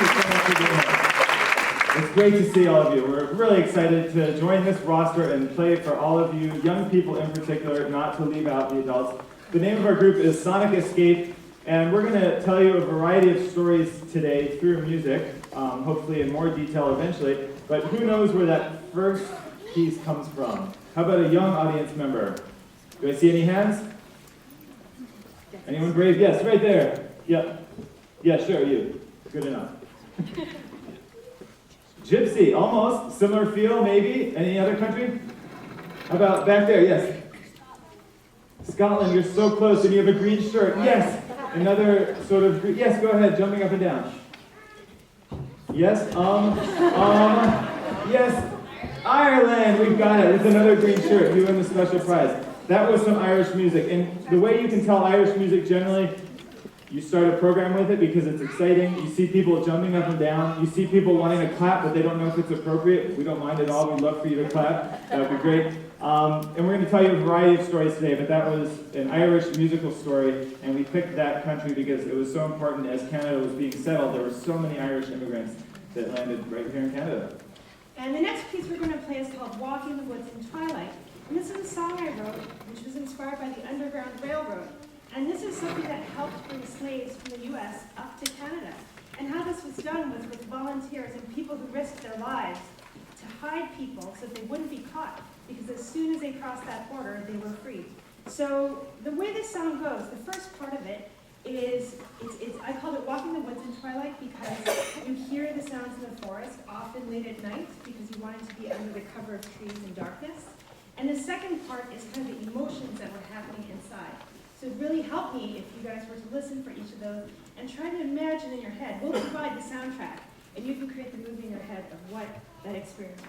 you so much for being here. It's great to see all of you. We're really excited to join this roster and play for all of you, young people in particular, not to leave out the adults. The name of our group is Sonic Escape, and we're going to tell you a variety of stories today through music, hopefully in more detail eventually, but who knows where that first piece comes from? How about a young audience member? Do I see any hands? Anyone brave? Yes, right there. Yep. Yeah, sure, you. Good enough. Gypsy, almost. Similar feel, maybe. Any other country? How about back there? Yes. Scotland, you're so close, and you have a green shirt. Yes. Another sort of green. Yes, go ahead, jumping up and down. Yes. Yes. Ireland, we've got it, with another green shirt. You win the special prize. That was some Irish music, and the way you can tell Irish music generally, you start a program with it because it's exciting. You see people jumping up and down. You see people wanting to clap, but they don't know if it's appropriate. We don't mind at all. We'd love for you to clap. That would be great. And we're going to tell you a variety of stories today, but that was an Irish musical story, and we picked that country because it was so important as Canada was being settled. There were so many Irish immigrants that landed right here in Canada. And the next piece we're going to play is called Walking the Woods in Twilight. And this is a song I wrote, which was inspired by the Underground Railroad. And this is something that helped bring slaves from the U.S. up to Canada. And how this was done was with volunteers and people who risked their lives to hide people so that they wouldn't be caught, because as soon as they crossed that border, they were free. So the way this song goes, the first part of it is, I called it Walking the Woods in Twilight because you hear the sounds in the forest, often late at night, because you wanted to be under the cover of trees in darkness. And the second part is kind of the emotions that were happening inside. So it really helped me if you guys were to listen for each of those and try to imagine in your head. We'll provide the soundtrack, and you can create the movie in your head of what that experience was.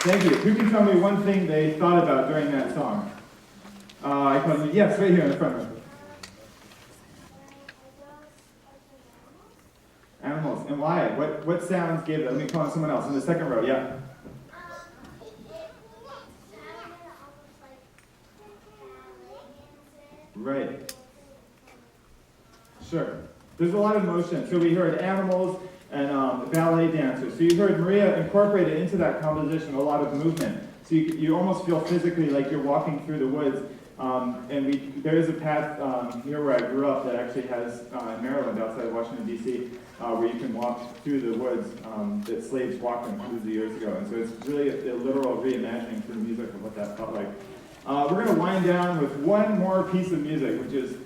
Thank you. Who can tell me one thing they thought about during that song? Yes, right here in the front row. Animals. And why? What sounds gave it? Let me call on someone else. In the second row, yeah. Right. Sure. There's a lot of motion. So we heard animals and ballet dancers. So you heard Maria incorporated into that composition a lot of movement. So you almost feel physically like you're walking through the woods. There is a path near where I grew up that actually has, in Maryland, outside of Washington, D.C., where you can walk through the woods that slaves walked in hundreds of years ago. And so it's really a literal reimagining through music of what that felt like. We're going to wind down with one more piece of music, which is...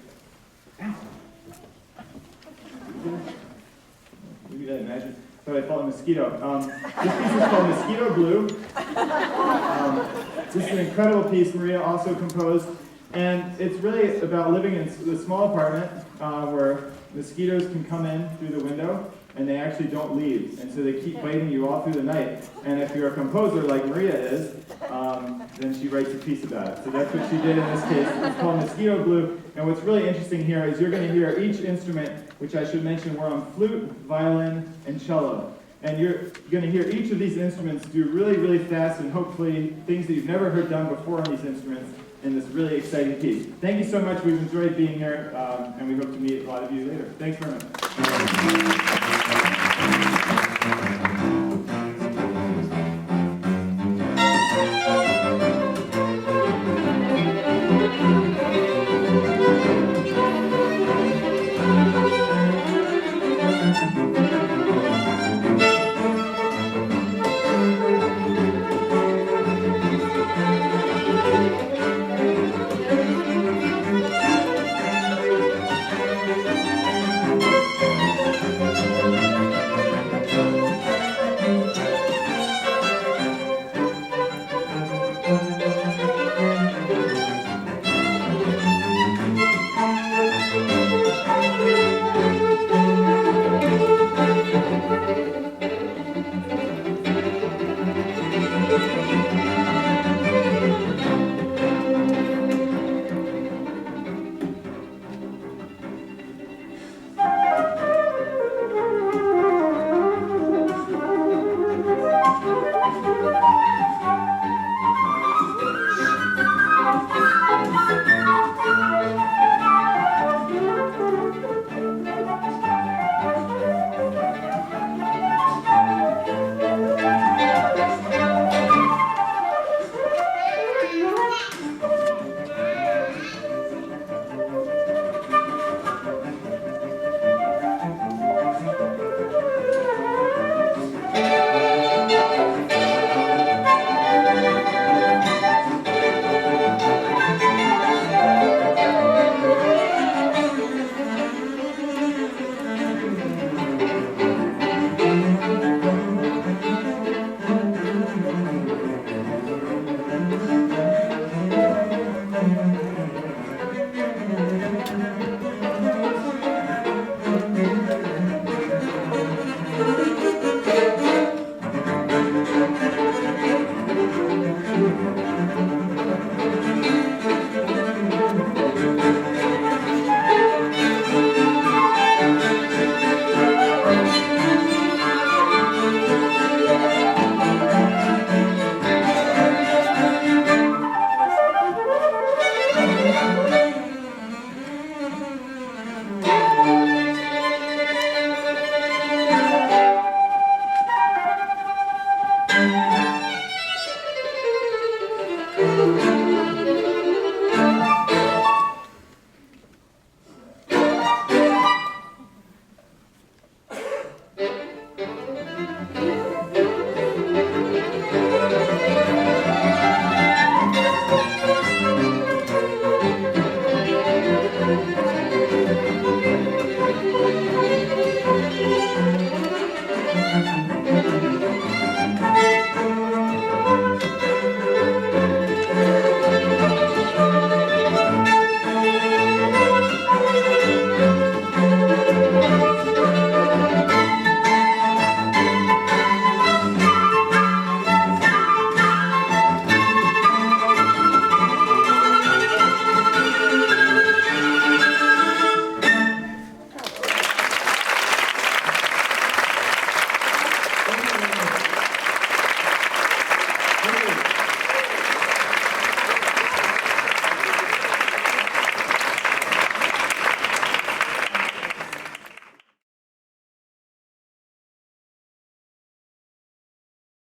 Maybe I imagine. Thought I felt a mosquito. This piece is called Mosquito Blue. This is an incredible piece Maria also composed. And it's really about living in a small apartment where mosquitoes can come in through the window and they actually don't leave. And so they keep biting you all through the night. And if you're a composer like Maria is, then she writes a piece about it. So that's what she did in this case. It's called Mosquito Blue. And what's really interesting here is you're going to hear each instrument, which I should mention were on flute, violin, and cello. And you're going to hear each of these instruments do really, really fast and hopefully things that you've never heard done before on these instruments in this really exciting piece. Thank you so much. We've enjoyed being here, and we hope to meet a lot of you later. Thanks very much.